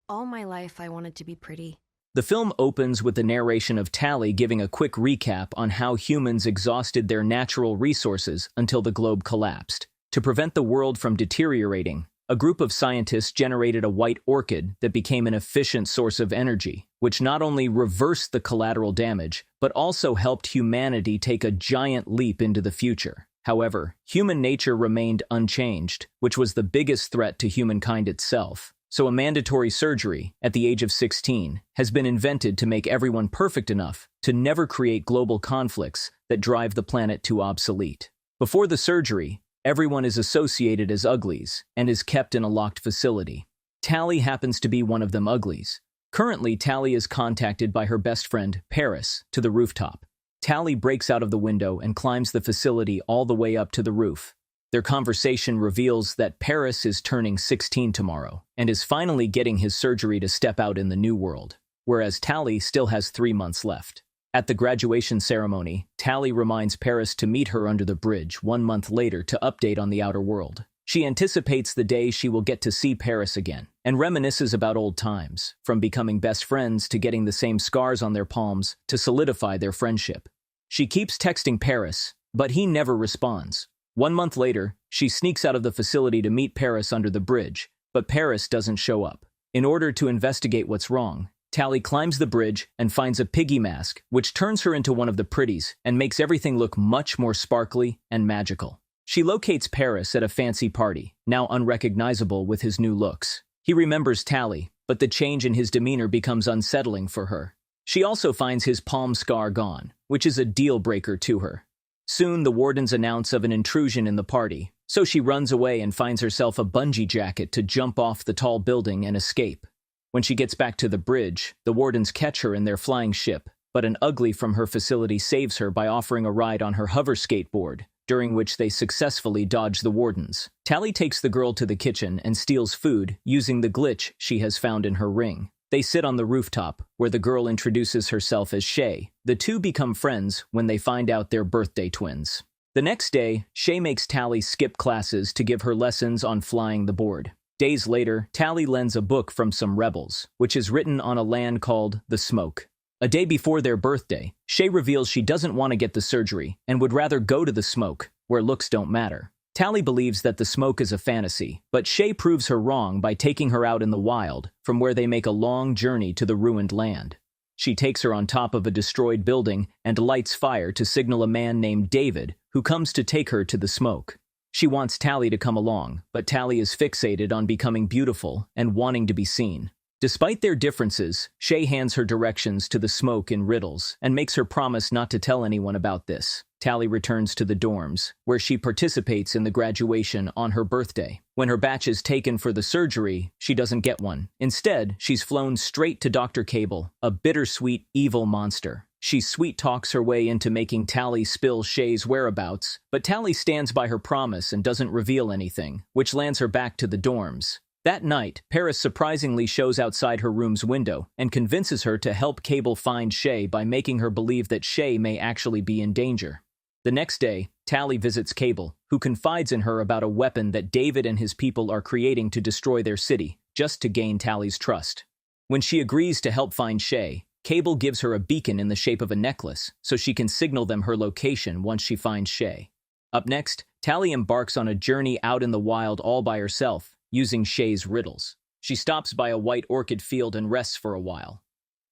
All my life, I wanted to be pretty. The film opens with the narration of Tally giving a quick recap on how humans exhausted their natural resources until the globe collapsed. To prevent the world from deteriorating, a group of scientists generated a white orchid that became an efficient source of energy, which not only reversed the collateral damage, but also helped humanity take a giant leap into the future. However, human nature remained unchanged, which was the biggest threat to humankind itself. So a mandatory surgery, at the age of 16, has been invented to make everyone perfect enough to never create global conflicts that drive the planet to obsolete. Before the surgery, everyone is associated as uglies and is kept in a locked facility. Tally happens to be one of them uglies. Currently, Tally is contacted by her best friend, Paris, to the rooftop. Tally breaks out of the window and climbs the facility all the way up to the roof. Their conversation reveals that Paris is turning 16 tomorrow and is finally getting his surgery to step out in the new world, whereas Tally still has 3 months left. At the graduation ceremony, Tally reminds Paris to meet her under the bridge 1 month later to update on the outer world. She anticipates the day she will get to see Paris again and reminisces about old times, from becoming best friends to getting the same scars on their palms to solidify their friendship. She keeps texting Paris, but he never responds. 1 month later, she sneaks out of the facility to meet Paris under the bridge, but Paris doesn't show up. In order to investigate what's wrong, Tally climbs the bridge and finds a piggy mask, which turns her into one of the pretties and makes everything look much more sparkly and magical. She locates Paris at a fancy party, now unrecognizable with his new looks. He remembers Tally, but the change in his demeanor becomes unsettling for her. She also finds his palm scar gone, which is a deal breaker to her. Soon, the wardens announce of an intrusion in the party, so she runs away and finds herself a bungee jacket to jump off the tall building and escape. When she gets back to the bridge, the wardens catch her in their flying ship, but an ugly from her facility saves her by offering a ride on her hover skateboard, during which they successfully dodge the wardens. Tally takes the girl to the kitchen and steals food using the glitch she has found in her ring. They sit on the rooftop, where the girl introduces herself as Shay. The two become friends when they find out they're birthday twins. The next day, Shay makes Tally skip classes to give her lessons on flying the board. Days later, Tally lends a book from some rebels, which is written on a land called the Smoke. A day before their birthday, Shay reveals she doesn't want to get the surgery and would rather go to the Smoke, where looks don't matter. Tally believes that the Smoke is a fantasy, but Shay proves her wrong by taking her out in the wild, from where they make a long journey to the ruined land. She takes her on top of a destroyed building and lights fire to signal a man named David, who comes to take her to the Smoke. She wants Tally to come along, but Tally is fixated on becoming beautiful and wanting to be seen. Despite their differences, Shay hands her directions to the Smoke in riddles and makes her promise not to tell anyone about this. Tally returns to the dorms, where she participates in the graduation on her birthday. When her batch is taken for the surgery, she doesn't get one. Instead, she's flown straight to Dr. Cable, a bittersweet, evil monster. She sweet-talks her way into making Tally spill Shay's whereabouts, but Tally stands by her promise and doesn't reveal anything, which lands her back to the dorms. That night, Paris surprisingly shows outside her room's window and convinces her to help Cable find Shay by making her believe that Shay may actually be in danger. The next day, Tally visits Cable, who confides in her about a weapon that David and his people are creating to destroy their city, just to gain Tally's trust. When she agrees to help find Shay, Cable gives her a beacon in the shape of a necklace, so she can signal them her location once she finds Shay. Up next, Tally embarks on a journey out in the wild all by herself, using Shay's riddles. She stops by a white orchid field and rests for a while.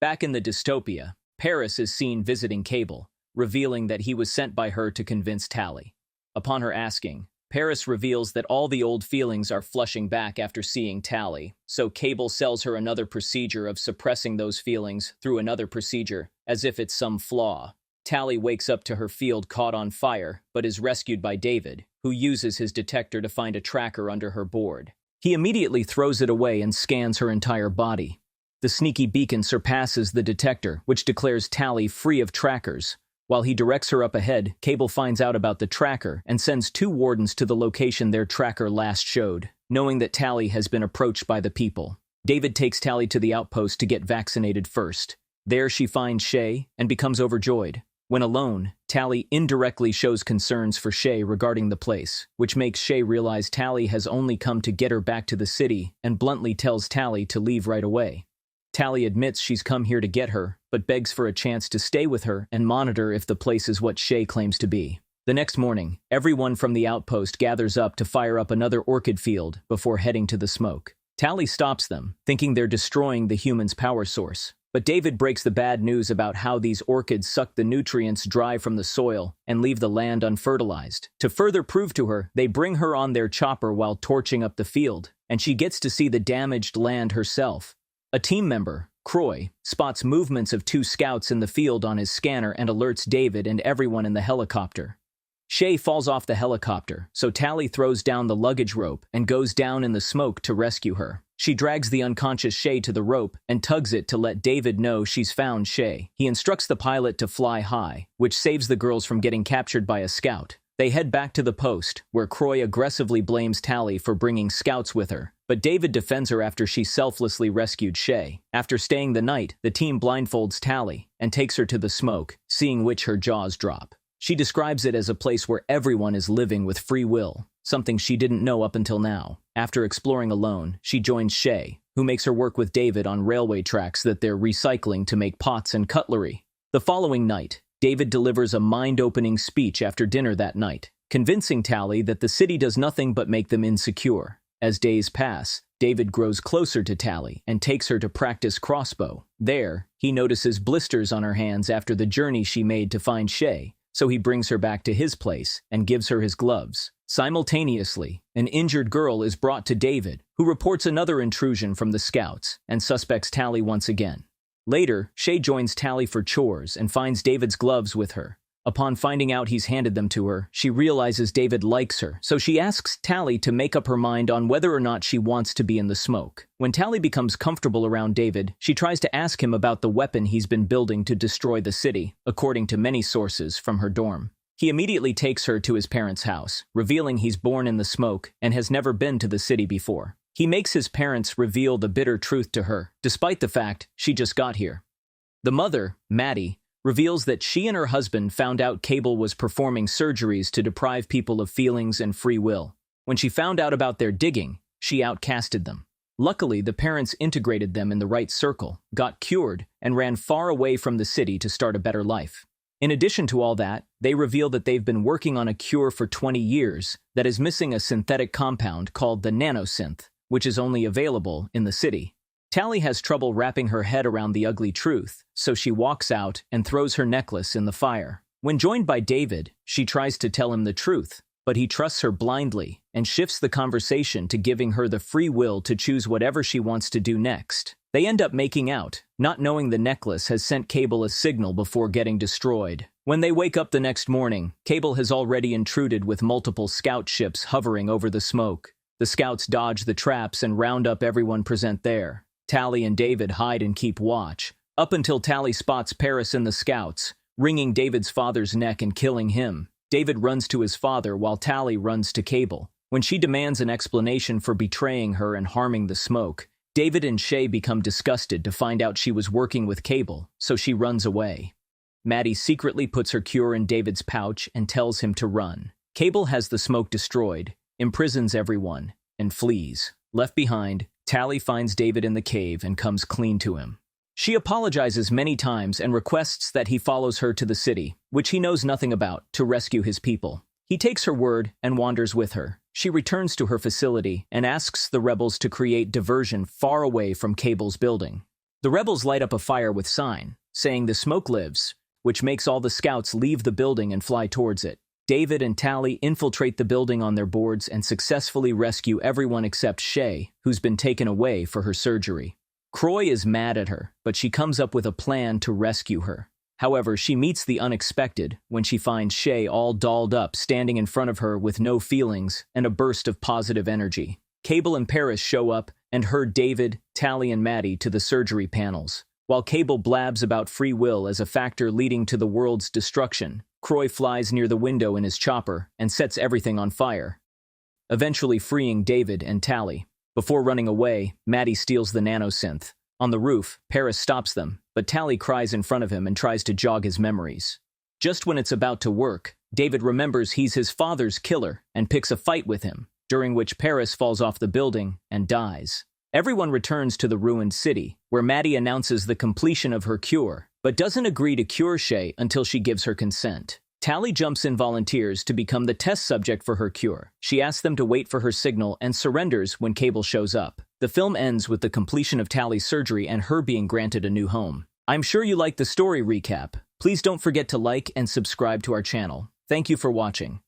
Back in the dystopia, Paris is seen visiting Cable, revealing that he was sent by her to convince Tally. Upon her asking, Paris reveals that all the old feelings are flushing back after seeing Tally, so Cable sells her another procedure of suppressing those feelings through another procedure, as if it's some flaw. Tally wakes up to her field caught on fire, but is rescued by David, who uses his detector to find a tracker under her board. He immediately throws it away and scans her entire body. The sneaky beacon surpasses the detector, which declares Tally free of trackers. While he directs her up ahead, Cable finds out about the tracker and sends 2 wardens to the location their tracker last showed, knowing that Tally has been approached by the people. David takes Tally to the outpost to get vaccinated first. There she finds Shay and becomes overjoyed. When alone, Tally indirectly shows concerns for Shay regarding the place, which makes Shay realize Tally has only come to get her back to the city and bluntly tells Tally to leave right away. Tally admits she's come here to get her, but begs for a chance to stay with her and monitor if the place is what Shay claims to be. The next morning, everyone from the outpost gathers up to fire up another orchid field before heading to the smoke. Tally stops them, thinking they're destroying the humans' power source. But David breaks the bad news about how these orchids suck the nutrients dry from the soil and leave the land unfertilized. To further prove to her, they bring her on their chopper while torching up the field, and she gets to see the damaged land herself. A team member, Croy, spots movements of 2 scouts in the field on his scanner and alerts David and everyone in the helicopter. Shay falls off the helicopter, so Tally throws down the luggage rope and goes down in the smoke to rescue her. She drags the unconscious Shay to the rope and tugs it to let David know she's found Shay. He instructs the pilot to fly high, which saves the girls from getting captured by a scout. They head back to the post, where Croy aggressively blames Tally for bringing scouts with her, but David defends her after she selflessly rescued Shay. After staying the night, the team blindfolds Tally and takes her to the smoke, seeing which her jaws drop. She describes it as a place where everyone is living with free will, something she didn't know up until now. After exploring alone, she joins Shay, who makes her work with David on railway tracks that they're recycling to make pots and cutlery. The following night, David delivers a mind-opening speech after dinner that night, convincing Tally that the city does nothing but make them insecure. As days pass, David grows closer to Tally and takes her to practice crossbow. There, he notices blisters on her hands after the journey she made to find Shay, so he brings her back to his place and gives her his gloves. Simultaneously, an injured girl is brought to David, who reports another intrusion from the scouts and suspects Tally once again. Later, Shay joins Tally for chores and finds David's gloves with her. Upon finding out he's handed them to her, she realizes David likes her, so she asks Tally to make up her mind on whether or not she wants to be in the smoke. When Tally becomes comfortable around David, she tries to ask him about the weapon he's been building to destroy the city, according to many sources from her dorm. He immediately takes her to his parents' house, revealing he's born in the smoke and has never been to the city before. He makes his parents reveal the bitter truth to her, despite the fact she just got here. The mother, Maddie, reveals that she and her husband found out Cable was performing surgeries to deprive people of feelings and free will. When she found out about their digging, she outcasted them. Luckily, the parents integrated them in the right circle, got cured, and ran far away from the city to start a better life. In addition to all that, they reveal that they've been working on a cure for 20 years that is missing a synthetic compound called the nanosynth, which is only available in the city. Tally has trouble wrapping her head around the ugly truth, so she walks out and throws her necklace in the fire. When joined by David, she tries to tell him the truth, but he trusts her blindly and shifts the conversation to giving her the free will to choose whatever she wants to do next. They end up making out, not knowing the necklace has sent Cable a signal before getting destroyed. When they wake up the next morning, Cable has already intruded with multiple scout ships hovering over the smoke. The scouts dodge the traps and round up everyone present there. Tally and David hide and keep watch, up until Tally spots Paris and the scouts, wringing David's father's neck and killing him. David runs to his father while Tally runs to Cable. When she demands an explanation for betraying her and harming the smoke, David and Shay become disgusted to find out she was working with Cable, so she runs away. Maddie secretly puts her cure in David's pouch and tells him to run. Cable has the smoke destroyed, imprisons everyone, and flees. Left behind, Tally finds David in the cave and comes clean to him. She apologizes many times and requests that he follows her to the city, which he knows nothing about, to rescue his people. He takes her word and wanders with her. She returns to her facility and asks the rebels to create diversion far away from Cable's building. The rebels light up a fire with sign, saying the smoke lives, which makes all the scouts leave the building and fly towards it. David and Tally infiltrate the building on their boards and successfully rescue everyone except Shay, who's been taken away for her surgery. Croy is mad at her, but she comes up with a plan to rescue her. However, she meets the unexpected when she finds Shay all dolled up standing in front of her with no feelings and a burst of positive energy. Cable and Paris show up and herd David, Tally, and Maddie to the surgery panels. While Cable blabs about free will as a factor leading to the world's destruction, Croy flies near the window in his chopper and sets everything on fire, eventually freeing David and Tally. Before running away, Maddie steals the nanosynth. On the roof, Paris stops them, but Tally cries in front of him and tries to jog his memories. Just when it's about to work, David remembers he's his father's killer and picks a fight with him, during which Paris falls off the building and dies. Everyone returns to the ruined city, where Maddie announces the completion of her cure, but doesn't agree to cure Shay until she gives her consent. Tally jumps in volunteers to become the test subject for her cure. She asks them to wait for her signal and surrenders when Cable shows up. The film ends with the completion of Tally's surgery and her being granted a new home. I'm sure you liked the story recap. Please don't forget to like and subscribe to our channel. Thank you for watching.